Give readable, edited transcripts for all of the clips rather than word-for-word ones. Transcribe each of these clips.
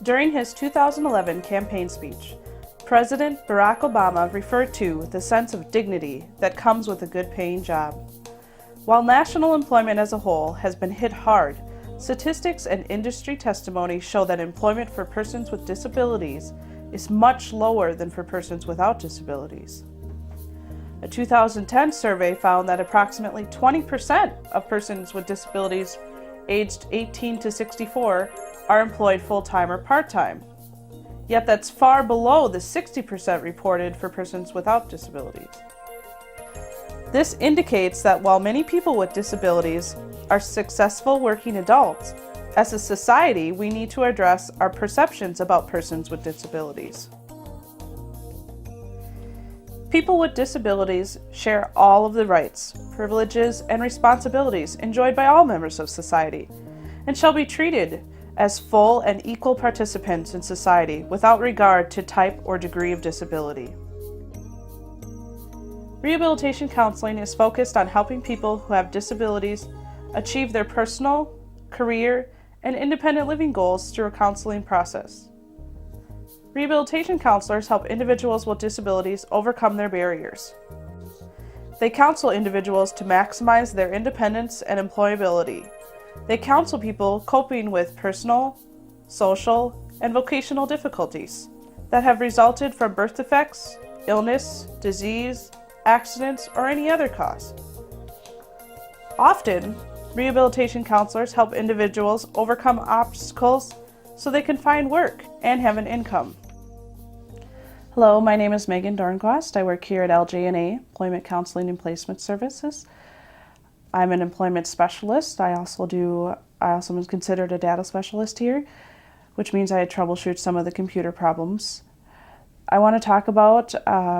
During his 2011 campaign speech, President Barack Obama referred to the sense of dignity that comes with a good-paying job. While national employment as a whole has been hit hard, statistics and industry testimony show that employment for persons with disabilities is much lower than for persons without disabilities. A 2010 survey found that approximately 20% of persons with disabilities aged 18 to 64 are employed full-time or part-time. Yet that's far below the 60% reported for persons without disabilities. This indicates that while many people with disabilities are successful working adults, as a society we need to address our perceptions about persons with disabilities. People with disabilities share all of the rights, privileges, and responsibilities enjoyed by all members of society, and shall be treated as full and equal participants in society without regard to type or degree of disability. Rehabilitation counseling is focused on helping people who have disabilities achieve their personal, career, and independent living goals through a counseling process. Rehabilitation counselors help individuals with disabilities overcome their barriers. They counsel individuals to maximize their independence and employability. They counsel people coping with personal, social, and vocational difficulties that have resulted from birth defects, illness, disease, accidents, or any other cause. Often, rehabilitation counselors help individuals overcome obstacles so they can find work and have an income. Hello, my name is Megan Dornquist. I work here at LJ&A, Employment Counseling and Placement Services. I'm an employment specialist. I also am considered a data specialist here, which means I troubleshoot some of the computer problems. I want to talk about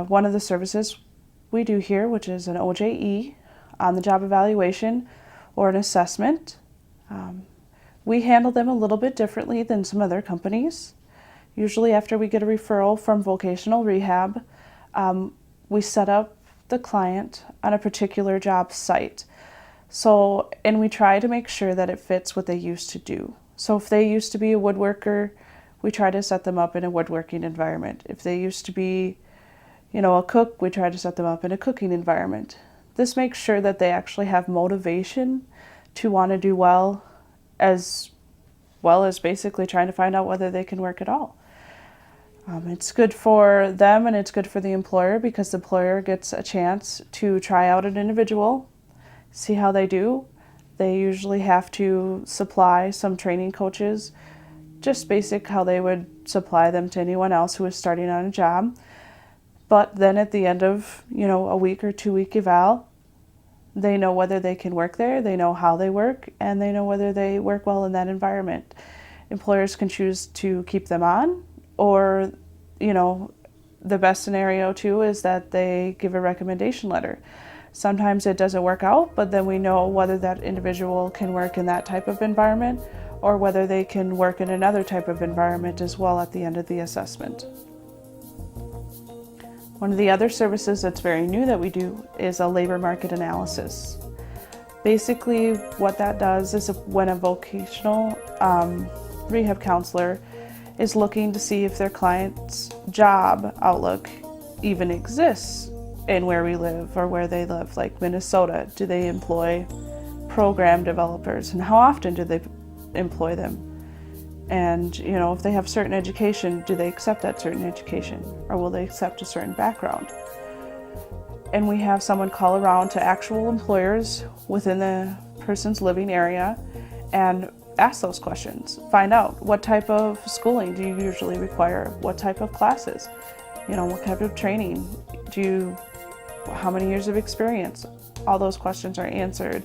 one of the services we do here, which is an OJE, on-the-job evaluation or an assessment. We handle them a little bit differently than some other companies. Usually after we get a referral from vocational rehab, we set up the client on a particular job site. And we try to make sure that it fits what they used to do. So if they used to be a woodworker, we try to set them up in a woodworking environment. If they used to be a cook, we try to set them up in a cooking environment. This makes sure that they actually have motivation to want to do well as basically trying to find out whether they can work at all. It's good for them and it's good for the employer because the employer gets a chance to try out an individual, see how they do. They usually have to supply some training coaches, just basic how they would supply them to anyone else who is starting on a job. But then at the end of, a week or 2-week eval, they know whether they can work there, they know how they work, and they know whether they work well in that environment. Employers can choose to keep them on, or, the best scenario too is that they give a recommendation letter. Sometimes it doesn't work out, but then we know whether that individual can work in that type of environment or whether they can work in another type of environment as well at the end of the assessment. One of the other services that's very new that we do is a labor market analysis. Basically, what that does is when a vocational rehab counselor is looking to see if their client's job outlook even exists in where we live or where they live, like Minnesota. Do they employ program developers, and how often do they employ them? And, if they have certain education, do they accept that certain education? Or will they accept a certain background? And we have someone call around to actual employers within the person's living area and ask those questions. Find out what type of schooling do you usually require? What type of classes? What type of training? How many years of experience? All those questions are answered.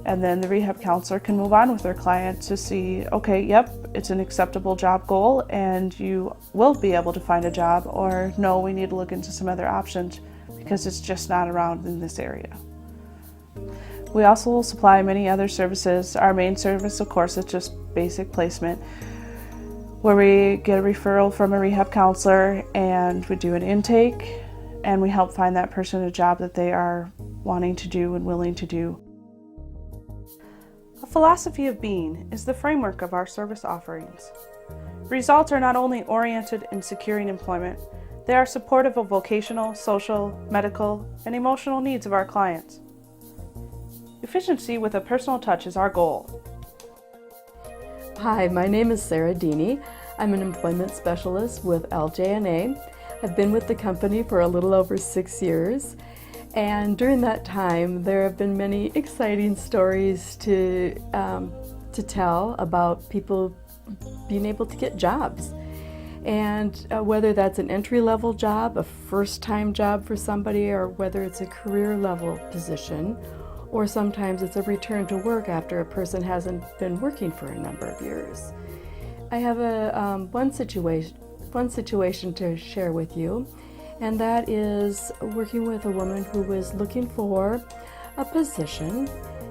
And then the rehab counselor can move on with their client to see, okay, yep, it's an acceptable job goal and you will be able to find a job, or no, we need to look into some other options because it's just not around in this area. We also supply many other services. Our main service, of course, is just basic placement, where we get a referral from a rehab counselor and we do an intake and we help find that person a job that they are wanting to do and willing to do. A philosophy of being is the framework of our service offerings. Results are not only oriented in securing employment, they are supportive of vocational, social, medical, and emotional needs of our clients. Efficiency with a personal touch is our goal. Hi, my name is Sarah Deeney. I'm an employment specialist with LJ&A. I've been with the company for a little over 6 years, and during that time there have been many exciting stories to tell about people being able to get jobs. And whether that's an entry-level job, a first-time job for somebody, or whether it's a career-level position, or sometimes it's a return to work after a person hasn't been working for a number of years. I have one situation to share with you, and that is working with a woman who was looking for a position,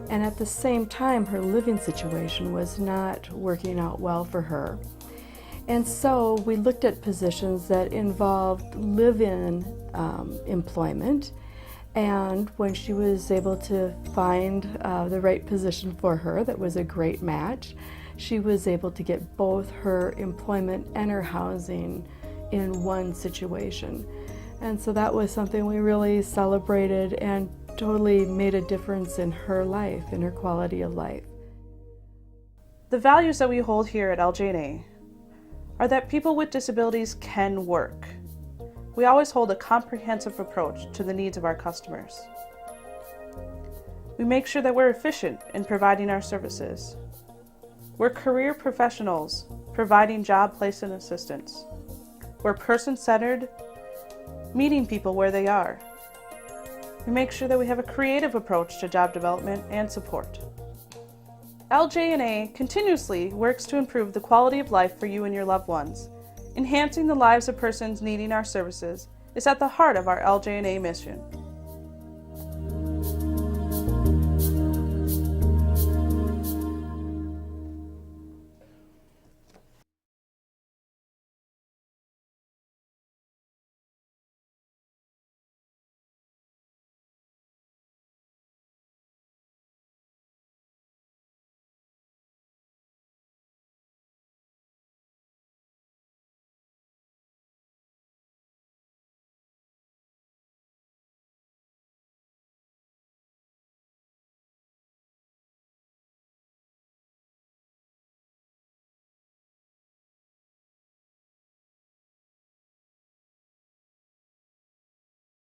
and at the same time her living situation was not working out well for her. And so we looked at positions that involved live-in employment, and when she was able to find the right position for her that was a great match, she was able to get both her employment and her housing in one situation. And so that was something we really celebrated and totally made a difference in her life, in her quality of life. The values that we hold here at LJ&A are that people with disabilities can work. We always hold a comprehensive approach to the needs of our customers. We make sure that we're efficient in providing our services. We're career professionals providing job placement assistance. We're person-centered, meeting people where they are. We make sure that we have a creative approach to job development and support. LJ&A continuously works to improve the quality of life for you and your loved ones. Enhancing the lives of persons needing our services is at the heart of our LJ&A mission.